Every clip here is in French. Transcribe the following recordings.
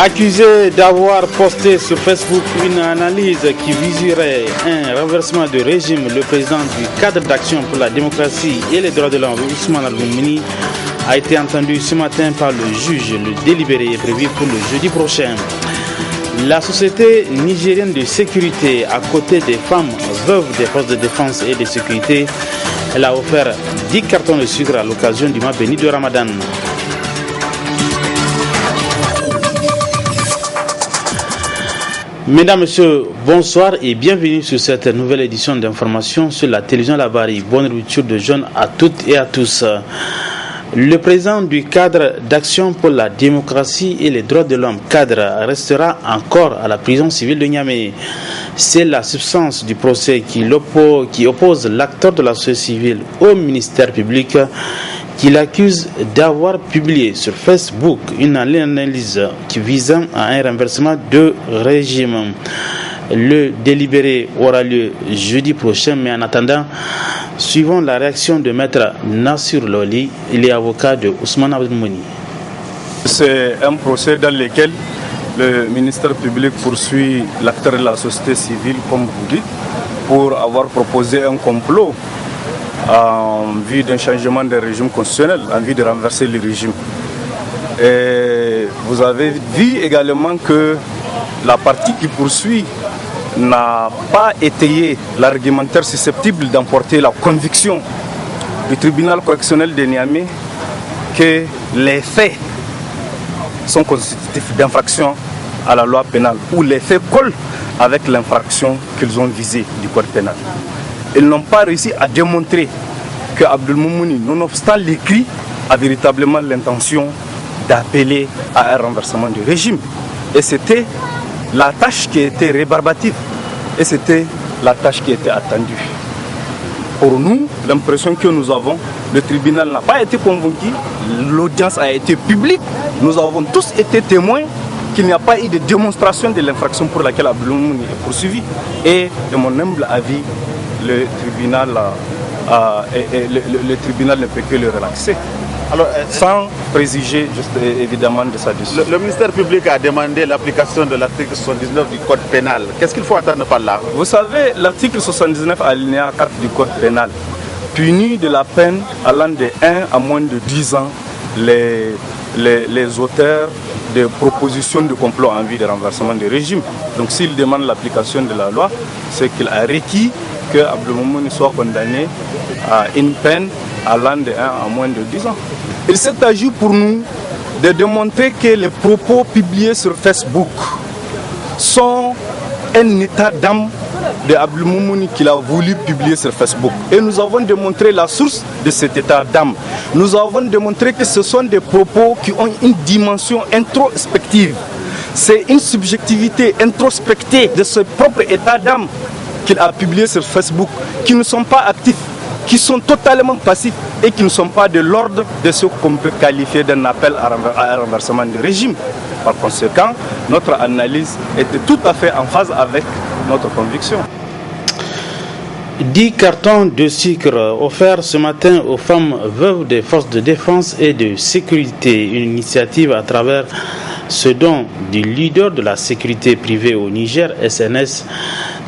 Accusé d'avoir posté sur Facebook une analyse qui viserait un renversement de régime, le président du cadre d'action pour la démocratie et les droits de l'homme, Ousmane Al-Boumni, a été entendu ce matin par le juge. Le délibéré est prévu pour le jeudi prochain. La société nigérienne de sécurité, à côté des femmes veuves des forces de défense et de sécurité, elle a offert 10 cartons de sucre à l'occasion du mois béni de Ramadan. Mesdames, Messieurs, bonsoir et bienvenue sur cette nouvelle édition d'information sur la télévision Labari. Bonne rupture de jeûne à toutes et à tous. Le président du cadre d'action pour la démocratie et les droits de l'homme, cadre, restera encore à la prison civile de Niamey. C'est la substance du procès qui oppose l'acteur de la société civile au ministère public, qui l'accuse d'avoir publié sur Facebook une analyse qui visant à un renversement de régime. Le délibéré aura lieu jeudi prochain, mais en attendant, suivons la réaction de maître Nassir Loli, il est avocat de Ousmane Al-Boumni. C'est un procès dans lequel le ministère public poursuit l'acteur de la société civile, comme vous dites, pour avoir proposé un complot en vue d'un changement de régime constitutionnel, en vue de renverser le régime. Et vous avez vu également que la partie qui poursuit n'a pas étayé l'argumentaire susceptible d'emporter la conviction du tribunal correctionnel de Niamey que les faits sont constitutifs d'infraction à la loi pénale, ou les faits collent avec l'infraction qu'ils ont visée du code pénal. Ils n'ont pas réussi à démontrer que Abdelmoumouni, nonobstant l'écrit, a véritablement l'intention d'appeler à un renversement du régime. Et c'était la tâche qui était rébarbative. Et c'était la tâche qui était attendue. Pour nous, l'impression que nous avons, le tribunal n'a pas été convaincu, l'audience a été publique, nous avons tous été témoins qu'il n'y a pas eu de démonstration de l'infraction pour laquelle Abdelmoumouni est poursuivi. Et de mon humble avis, le tribunal ne peut que le relaxer. Alors, sans préjuger juste évidemment de sa décision. Le ministère public a demandé l'application de l'article 79 du code pénal. Qu'est-ce qu'il faut attendre par là? Vous savez, l'article 79 alinéa 4 du code pénal punit de la peine allant de 1 à moins de 10 ans les auteurs de propositions de complot en vue de renversement du régime. Donc s'il demande l'application de la loi, c'est qu'il a requis que Abdelmoumouni soit condamné à une peine allant de 1 à moins de 10 ans. Il s'est agi pour nous de démontrer que les propos publiés sur Facebook sont un état d'âme de Abdelmoumouni qu'il a voulu publier sur Facebook. Et nous avons démontré la source de cet état d'âme. Nous avons démontré que ce sont des propos qui ont une dimension introspective. C'est une subjectivité introspectée de ce propre état d'âme qu'il a publié sur Facebook, qui ne sont pas actifs, qui sont totalement passifs et qui ne sont pas de l'ordre de ce qu'on peut qualifier d'un appel à un renversement du régime. Par conséquent, notre analyse était tout à fait en phase avec notre conviction. 10 cartons de sucre offerts ce matin aux femmes veuves des forces de défense et de sécurité, une initiative à travers ce don du leader de la sécurité privée au Niger, SNS,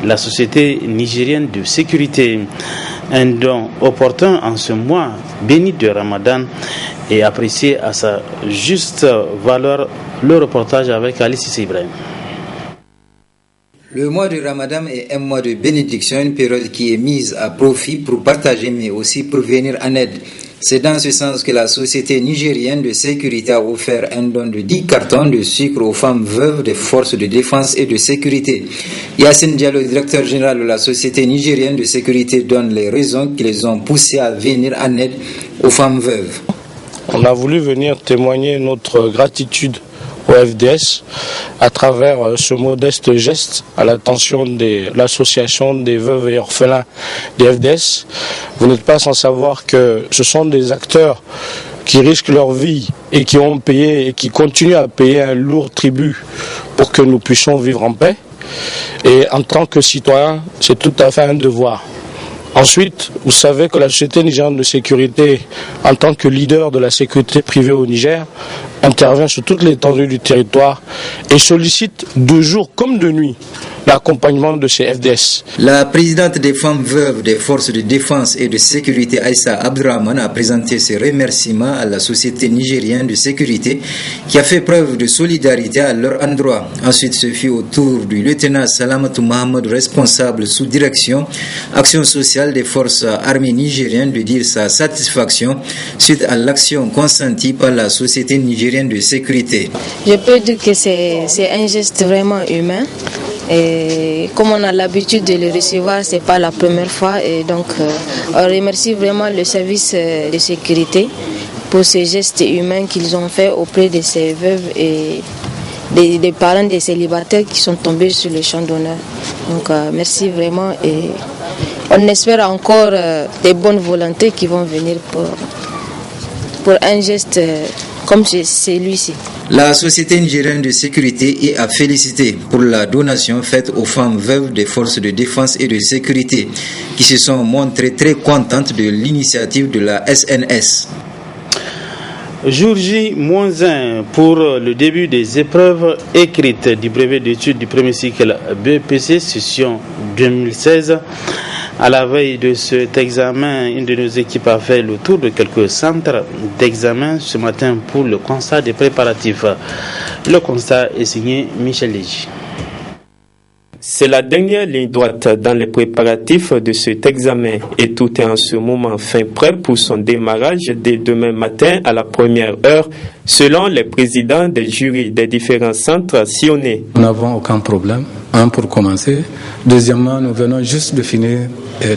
la société nigérienne de sécurité. Un don opportun en ce mois béni de Ramadan et apprécié à sa juste valeur. Le reportage avec Alice Ibrahim. Le mois de Ramadan est un mois de bénédiction, une période qui est mise à profit pour partager mais aussi pour venir en aide. C'est dans ce sens que la société nigérienne de sécurité a offert un don de 10 cartons de sucre aux femmes veuves des forces de défense et de sécurité. Yassine Diallo, directeur général de la société nigérienne de sécurité, donne les raisons qui les ont poussées à venir en aide aux femmes veuves. On a voulu venir témoigner notre gratitude au FDS à travers ce modeste geste à l'attention de l'association des veuves et orphelins des FDS. Vous n'êtes pas sans savoir que ce sont des acteurs qui risquent leur vie et qui ont payé et qui continuent à payer un lourd tribut pour que nous puissions vivre en paix. Et en tant que citoyen, c'est tout à fait un devoir Ensuite, vous savez que la société nigérienne de sécurité, en tant que leader de la sécurité privée au Niger, intervient sur toute l'étendue du territoire et sollicite de jour comme de nuit l'accompagnement de ces FDS. La présidente des femmes veuves des forces de défense et de sécurité, Aïssa Abdurrahman, a présenté ses remerciements à la société nigérienne de sécurité qui a fait preuve de solidarité à leur endroit. Ensuite, ce fut au tour du lieutenant Salamatou Mohamed, responsable sous direction action sociale des forces armées nigériennes, de dire sa satisfaction suite à l'action consentie par la société nigérienne de sécurité. Je peux dire que c'est un geste vraiment humain. Et comme on a l'habitude de le recevoir, c'est pas la première fois. Et donc, on remercie vraiment le service de sécurité pour ces gestes humains qu'ils ont fait auprès de ces veuves et des parents des célibataires qui sont tombés sur le champ d'honneur. Donc, merci vraiment. Et on espère encore des bonnes volontés qui vont venir pour un geste comme celui-ci. La société nigérienne de sécurité est à féliciter pour la donation faite aux femmes veuves des forces de défense et de sécurité qui se sont montrées très contentes de l'initiative de la SNS. Jour J-1 pour le début des épreuves écrites du brevet d'études du premier cycle BEPC session 2016. À la veille de cet examen, une de nos équipes a fait le tour de quelques centres d'examen ce matin pour le constat des préparatifs. Le constat est signé Michel Légy. C'est la dernière ligne droite dans les préparatifs de cet examen et tout est en ce moment fin prêt pour son démarrage dès demain matin à la première heure, selon les présidents des jurys des différents centres sillonnés. Nous n'avons aucun problème, pour commencer. Deuxièmement, nous venons juste de finir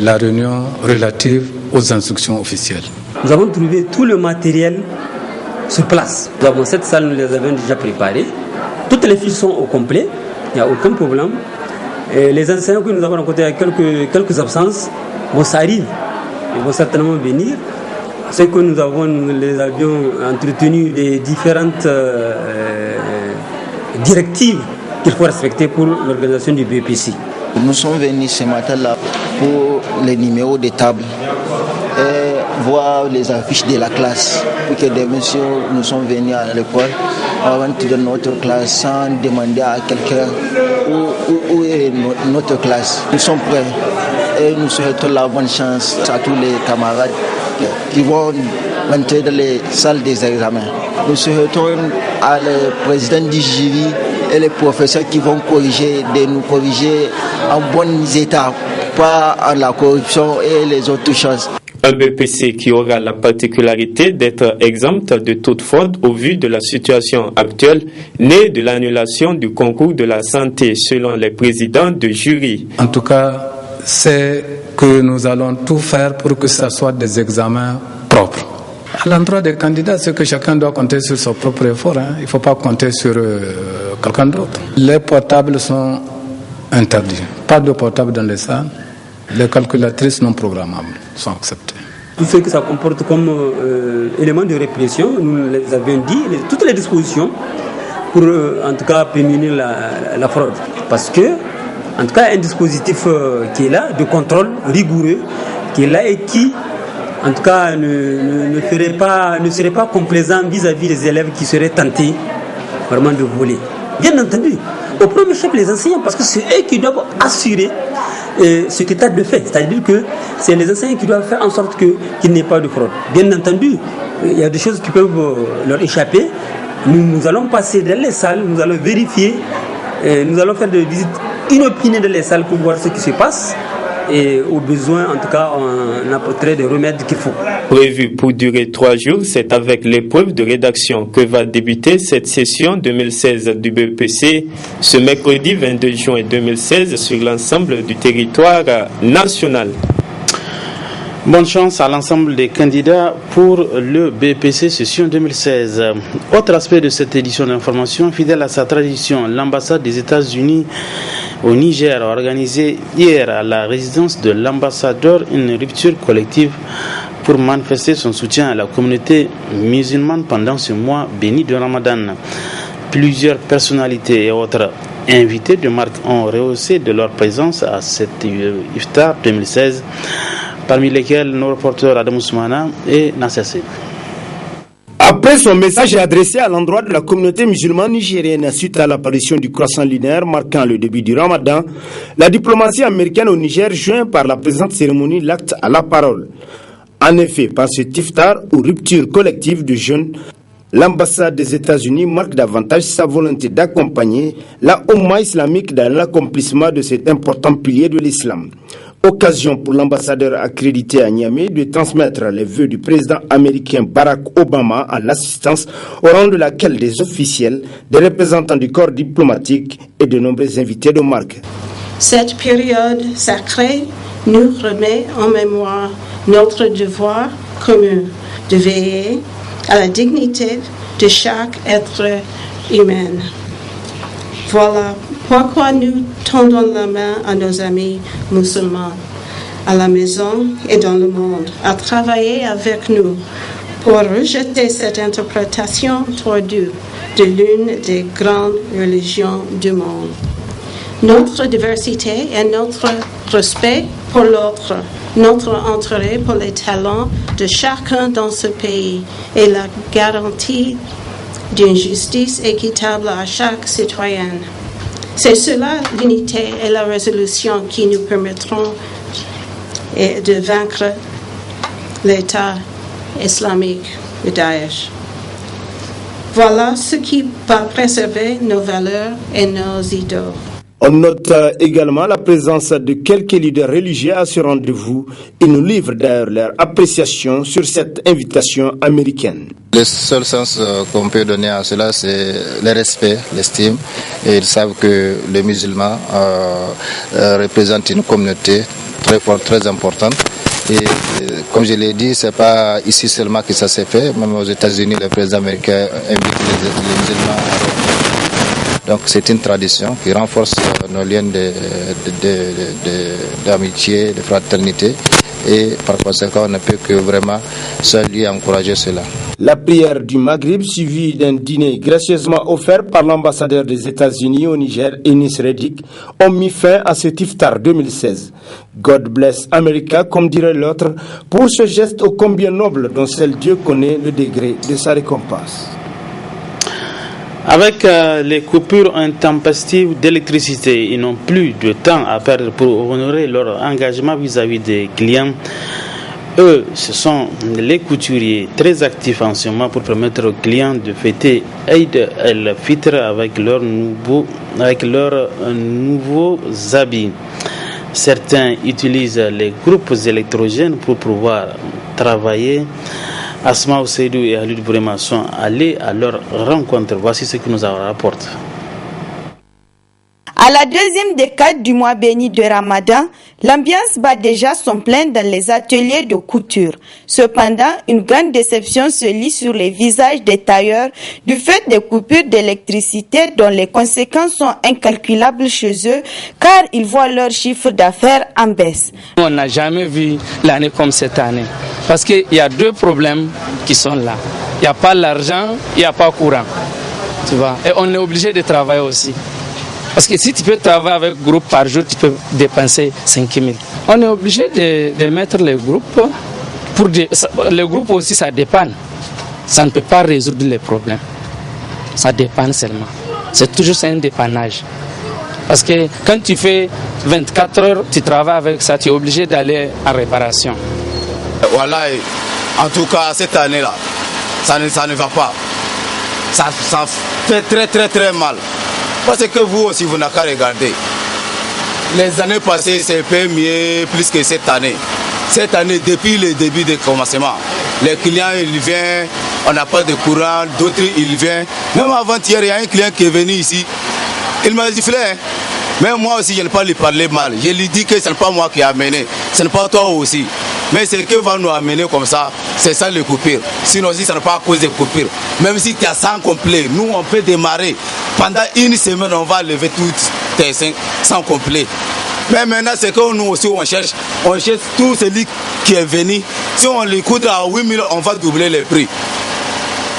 la réunion relative aux instructions officielles. Nous avons trouvé tout le matériel sur place. Nous avons cette salle, nous les avons déjà préparées. Toutes les fiches sont au complet, il n'y a aucun problème. Et les enseignants que nous avons rencontrés, il y a quelques absences. Bon, ça arrive, ils vont certainement venir. Ce que nous les avions entretenus des différentes directives qu'il faut respecter pour l'organisation du BEPC. Nous sommes venus ce matin-là pour les numéros des tables et voir les affiches de la classe. Puis que des messieurs nous sont venus à l'école avant de notre classe sans demander à quelqu'un où est notre classe. Nous sommes prêts et nous souhaitons la bonne chance à tous les camarades qui vont entrer dans les salles des examens. Nous souhaitons à le président du jury et les professeurs qui vont de nous corriger en bon état, pas en la corruption et les autres choses. Un BEPC qui aura la particularité d'être exempt de toute fraude au vu de la situation actuelle née de l'annulation du concours de la santé selon les présidents de jury. En tout cas, c'est que nous allons tout faire pour que ce soit des examens propres. À l'endroit des candidats, c'est que chacun doit compter sur son propre effort. Il ne faut pas compter sur quelqu'un d'autre. Les portables sont interdits. Pas de portables dans les salles. Les calculatrices non programmables sont acceptées. Tout ce que ça comporte comme élément de répression, nous les avions dit, toutes les dispositions pour en tout cas prémunir la fraude. Parce que, en tout cas, un dispositif qui est là, de contrôle rigoureux, qui est là et qui, en tout cas, ne serait pas complaisant vis-à-vis des élèves qui seraient tentés vraiment de voler. Bien entendu, au premier chef les enseignants, parce que c'est eux qui doivent assurer cet état de fait. C'est-à-dire que c'est les enseignants qui doivent faire en sorte qu'il n'y ait pas de fraude. Bien entendu, il y a des choses qui peuvent leur échapper. Nous allons passer dans les salles, nous allons vérifier, nous allons faire des visites inopinées dans les salles pour voir ce qui se passe. Et au besoin, en tout cas, on apporterait des remèdes qu'il faut. Prévu pour durer 3 jours, c'est avec l'épreuve de rédaction que va débuter cette session 2016 du BEPC ce mercredi 22 juin 2016 sur l'ensemble du territoire national. Bonne chance à l'ensemble des candidats pour le BEPC session 2016. Autre aspect de cette édition d'information, fidèle à sa tradition, l'ambassade des États-Unis au Niger a organisé hier à la résidence de l'ambassadeur une rupture collective pour manifester son soutien à la communauté musulmane pendant ce mois béni de Ramadan. Plusieurs personnalités et autres invités de marque ont rehaussé de leur présence à cette iftar 2016 parmi lesquels nos reporters Adam Ousmana et Nasser Sey. Après son message adressé à l'endroit de la communauté musulmane nigérienne suite à l'apparition du croissant lunaire marquant le début du Ramadan, la diplomatie américaine au Niger joint par la présente cérémonie l'acte à la parole. En effet, par ce iftar ou rupture collective de jeûne, l'ambassade des États-Unis marque davantage sa volonté d'accompagner la Oumma islamique dans l'accomplissement de cet important pilier de l'islam. Occasion pour l'ambassadeur accrédité à Niamey de transmettre les vœux du président américain Barack Obama à l'assistance, au rang de laquelle des officiels, des représentants du corps diplomatique et de nombreux invités de marque. Cette période sacrée nous remet en mémoire notre devoir commun de veiller à la dignité de chaque être humain. Voilà pourquoi nous tendons la main à nos amis musulmans, à la maison et dans le monde, à travailler avec nous pour rejeter cette interprétation tordue de l'une des grandes religions du monde. Notre diversité et notre respect pour l'autre, notre intérêt pour les talents de chacun dans ce pays et la garantie d'une justice équitable à chaque citoyen. C'est cela l'unité et la résolution qui nous permettront de vaincre l'État islamique de Daesh. Voilà ce qui va préserver nos valeurs et nos idéaux. On note également la présence de quelques leaders religieux à ce rendez-vous. Ils nous livrent d'ailleurs leur appréciation sur cette invitation américaine. Le seul sens qu'on peut donner à cela, c'est le respect, l'estime. Et ils savent que les musulmans représentent une communauté très forte, très importante. Et comme je l'ai dit, c'est pas ici seulement que ça s'est fait. Même aux États-Unis, le président américain invite les musulmans à... Donc c'est une tradition qui renforce nos liens d'amitié, de fraternité, et par conséquent on ne peut que vraiment seul lui encourager cela. La prière du Maghrib suivie d'un dîner gracieusement offert par l'ambassadeur des États-Unis au Niger, Enis Reddick, ont mis fin à cet iftar 2016. God bless America, comme dirait l'autre, pour ce geste ô combien noble dont seul Dieu connaît le degré de sa récompense. Avec les coupures intempestives d'électricité, ils n'ont plus de temps à perdre pour honorer leur engagement vis-à-vis des clients. Eux, ce sont les couturiers très actifs en ce moment pour permettre aux clients de fêter Eid el-Fitr avec leurs nouveaux habits. Certains utilisent les groupes électrogènes pour pouvoir travailler. Asma Ousseidou et Halid Bourema sont allés à leur rencontre. Voici ce que nous en rapporte. À la deuxième décade du mois béni de Ramadan, l'ambiance bat déjà son plein dans les ateliers de couture. Cependant, une grande déception se lit sur les visages des tailleurs du fait des coupures d'électricité dont les conséquences sont incalculables chez eux car ils voient leur chiffre d'affaires en baisse. On n'a jamais vu l'année comme cette année parce qu'il y a deux problèmes qui sont là. Il n'y a pas l'argent, il n'y a pas courant. Tu vois? Et on est obligé de travailler aussi. Parce que si tu peux travailler avec groupe par jour, tu peux dépenser 5 000. On est obligé de mettre les groupes. Les groupes aussi, ça dépanne. Ça ne peut pas résoudre les problèmes. Ça dépanne seulement. C'est toujours un dépannage. Parce que quand tu fais 24 heures, tu travailles avec ça, tu es obligé d'aller en réparation. Voilà, en tout cas, cette année-là, ça ne va pas. Ça fait très très très mal. Parce que vous aussi, vous n'avez qu'à regarder. Les années passées, c'est peu mieux plus que cette année. Cette année, depuis le début du commencement, les clients, ils viennent, on n'a pas de courant, d'autres, ils viennent. Même avant-hier, il y a un client qui est venu ici. Il m'a dit, mais moi aussi, je ne peux pas lui parler mal. Je lui dis que ce n'est pas moi qui ai amené, ce n'est pas toi aussi. Mais ce qui va nous amener comme ça, c'est ça les coupures. Sinon, si ça n'est pas à cause des coupures. Même si tu as 100 complets, nous, on peut démarrer. Pendant une semaine, on va lever toutes tes 100 complets. Mais maintenant, c'est que nous aussi, on cherche tout celui qui est venu. Si on l'écoute à 8 000, on va doubler les prix.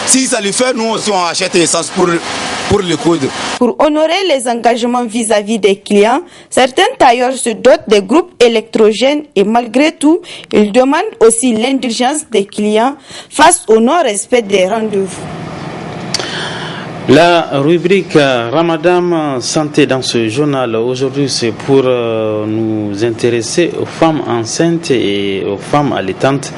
Si ça lui fait, nous aussi, on achète l'essence pour pour le coudre. Pour honorer les engagements vis-à-vis des clients, certains tailleurs se dotent des groupes électrogènes et malgré tout, ils demandent aussi l'indulgence des clients face au non-respect des rendez-vous. La rubrique Ramadan Santé dans ce journal aujourd'hui, c'est pour nous intéresser aux femmes enceintes et aux femmes allaitantes.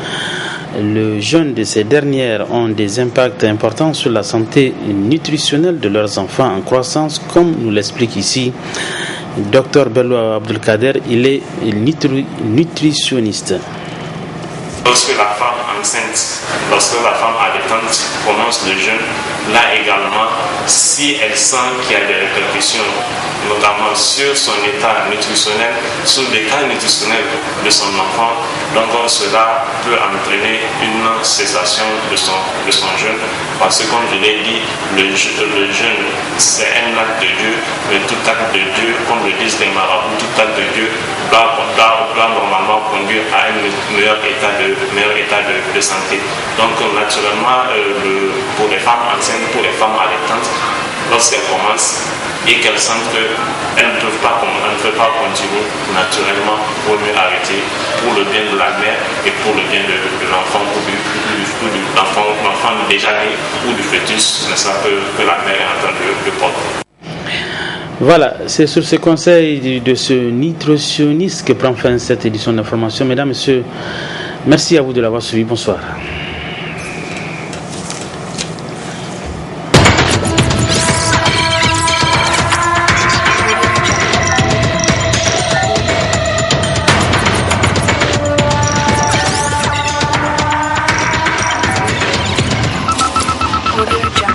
Le jeûne de ces dernières ont des impacts importants sur la santé nutritionnelle de leurs enfants en croissance, comme nous l'explique ici Dr Bello Abdelkader. Il est nutritionniste. Lorsque la femme enceinte, lorsque la femme allaitante commence le jeûne, là également, si elle sent qu'il y a des répercussions, notamment sur son état nutritionnel, sur l'état nutritionnel de son enfant, donc cela peut entraîner une cessation de son jeûne. Parce que comme je l'ai dit, le jeûne, c'est un acte de Dieu, mais tout acte de Dieu, comme le disent les marabouts, tout acte de Dieu doit normalement conduire à un meilleur état de santé. Donc naturellement, pour les femmes enceintes, pour les femmes allaitantes, lorsqu'elles commencent et qu'elles sentent qu'elles ne peuvent pas continuer, naturellement, il vaut mieux arrêter pour le bien de la mère et pour le bien de l'enfant, ou de l'enfant déjà né ou du fœtus, n'est-ce pas, que la mère est en train de porter. Voilà, c'est sur ce conseil de ce nutritionniste que prend fin cette édition d'information. Mesdames, Messieurs, merci à vous de l'avoir suivi. Bonsoir. Audio Jungle.